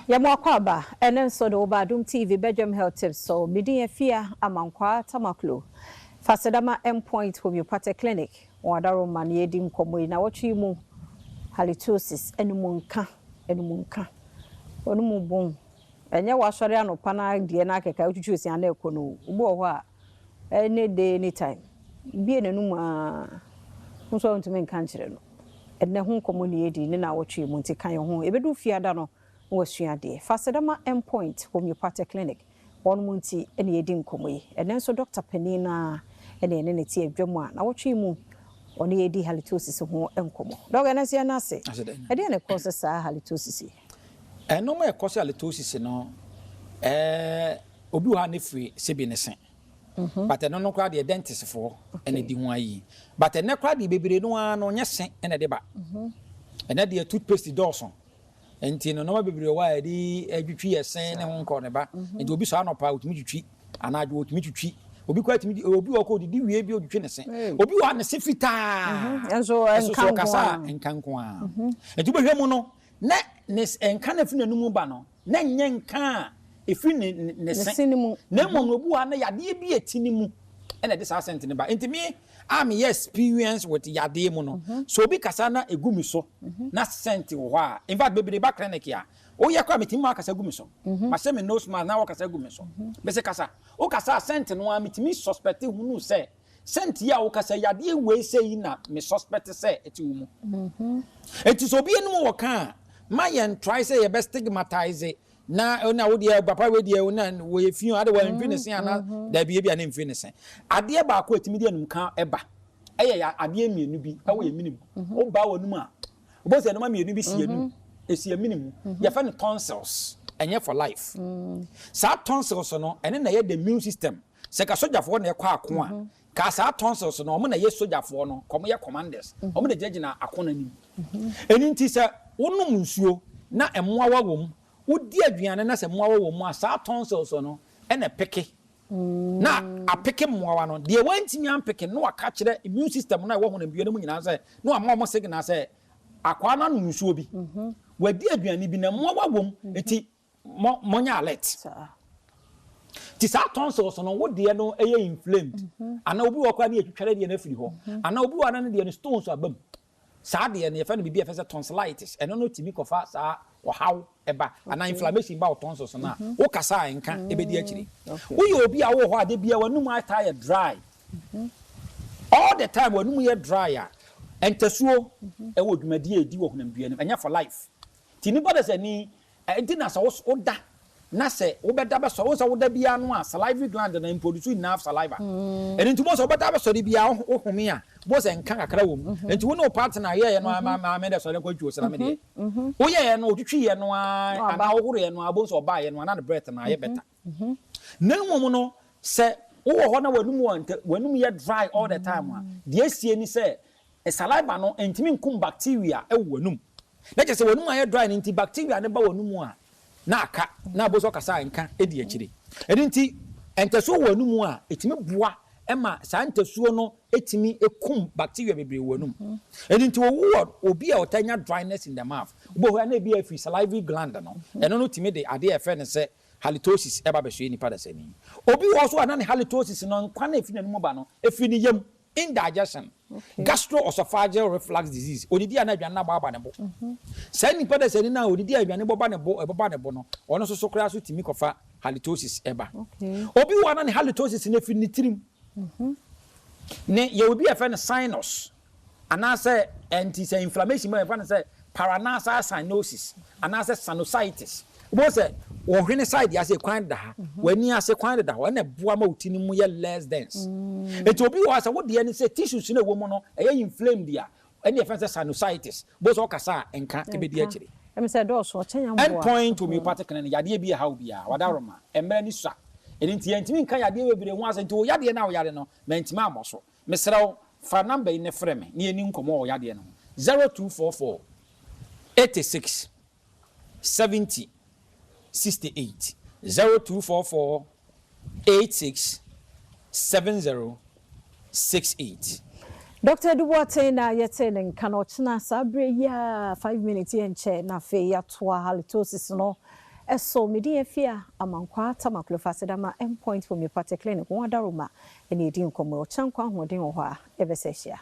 Yamwakwaba, and then so the Adom TV, Belgium Health Tips, so Midia Fia, Amankwa, Tamaklo. Fasedama Endpoint Homeopathic Clinic, or Adom Maniedim Komo, now what you move, Halitosis, and Munka, Onumubon. And ya was sorry, no pana, Dianaka, which you see, and Econo, Boa, any day, any time. Being a numa, who's going to make country. And the home community, in our tree, Monte Cayon, if you do fear, Dano. Was your day. Fasedama Endpoint Homeopathic Clinic, one munti any edim komoy, and then so Dr. Penina and the enity of Jomwa. Now what you move on the AD halitosis who encomo. Dog and as you say, I didn't cause a halitosis. And no more cause halitosis, no, Obuhani free, Sibinesen. But I don't know the dentist for any dimway. But I never the baby no one on your scent and a deba. And that the toothpaste Dawson. Enti no bebre wa di adwitwi esen ne ho nkɔ ba enti obi so anopa otimi twitwi anadwo otimi twitwi obi kwa timi obi wa ko di wie bi odwitwi ne sen obi wa ne se fita enso enkanko a enti bo hwemu no na ne enka na fi nanum ba no na nye nka efi ne sen na mo no obi wa na yade bi etini mu ena de sa sent ne ba enti me am experience with yade mu no so obi kasa na egumi so na sent wo ha in fact bebre ba clinic ya o ye kwa metimi akasa gumi so ma se me nose man na wo kasa gumi so be se kasa o kasa sent no a metimi suspect hunu se sent ya o kasa yade we say na me suspect say eti wo mu eti so obi enu wo kan ma yen try say ye best stigmatize na wo de papa we de na we fiu ade wa mfinese ana da bia bia na mfinese ade ba ko etimi de anum kan eba eye ya ade mienu bi awo ye minim o ba wonum a obo se no ma mienu bi sienu esi minim ye fa no tonsils enye for life sa tonsils no ene na ye the immune system se ka sojafo na ye kwa ako a ka sa tonsils no mo na ye sojafo no komo ye commanders o mo de jegina akona nim eni nti se wonum nsuo na emoa wawom Udi aduane na se moawa wo mu asa tonsils no ene peke na apeke moawa no de wantimi ampeke no aka kire immune system na wo ho na biyo mu nyina se no ama mo signal se akwa na no nsuo bi wadi aduane bi na moawa wo mu eti monya alert ti sa tonsils no wo de no eye inflamed ana obi wo kwa na etwetware de na afiri ho ana obi wa na de no stones abam sa de na ye fa no bibi efese tonsillitis eno no timi kofa sa how eba ana inflammation ba tonsils na wo kasa enka ebedi akiri wo ye obi a wo ho ade bia wanum ata dry all the time wanum ye dry a entasuo e wo dwumadi edi wo honam bia enya for life tini bode se ni enti na so wo da na se wo beda be so wo so wo da bia no a salivary gland na produce enough saliva enti mo so beda be so de bia wo home a bo se nka kakra wo mu enti wo no partner ye no ma me de so le kwadwo sra me de wo ye no twitwi ye no ana wo horo ye no abo so ba ye no ana breath na ye beta na mo no se wo ho na wanum ye dry all the time a de asie ni se saliva no entimi nkum bacteria e wanum na je se wanum ye dry ni nti bacteria ne ba wanum a na aka na abo so kasa nka edi akire enti entaso wanum a etimi boa ema sa ntasuo no etimi ekum bacteria bebre wanum enti wo obi a otanya dryness in the mouth bo ho na bi afi salivary gland no eno no timi de ade efe ne se halitosis eba be so ni pada sani obi wo so ana ne halitosis no nkwa na efi na mu ba no efi ni yam indigestion gastroesophageal reflux disease odidi ana aduane na ba ne bo sa ni pada sani na odidi aduane bo ba ne bo no ono so kra so timi kofa halitosis eba obi wo ana ne halitosis na efi ni tirim ne ye obi afa na sinus anase anti inflammation ma afa na say paranasal cyanosis anase sinusitis bo say wo hwene side ya say kwan da ha wani ase kwan da ha na boa ma utini mu ye less dense eti obi wo asa wo de ni say tissues na wo mu no e inflamed dia ani afa say sinusitis bo so kasa enka ebedi akire em say do so chenya mbo Endpoint Homeopathic na yade bia ha bia wadaroma emra ni sua enti yantimi nka yade webire ho asa nti wo yade na wo yade no mentimi amoso mesraw fa number ne freme ni eni nkomo wo yade no 0244 86 70 68 0244 86 70 68 Dr. Dubois na yetene kanochina sabre ya 5 minutes enche na fe ya toa halitosis no eso medi afia amankwa tamaklofasida endpoint homeopathic clinic won adaroma ene edi nkomo chankwa hoden wo ho a ebesehia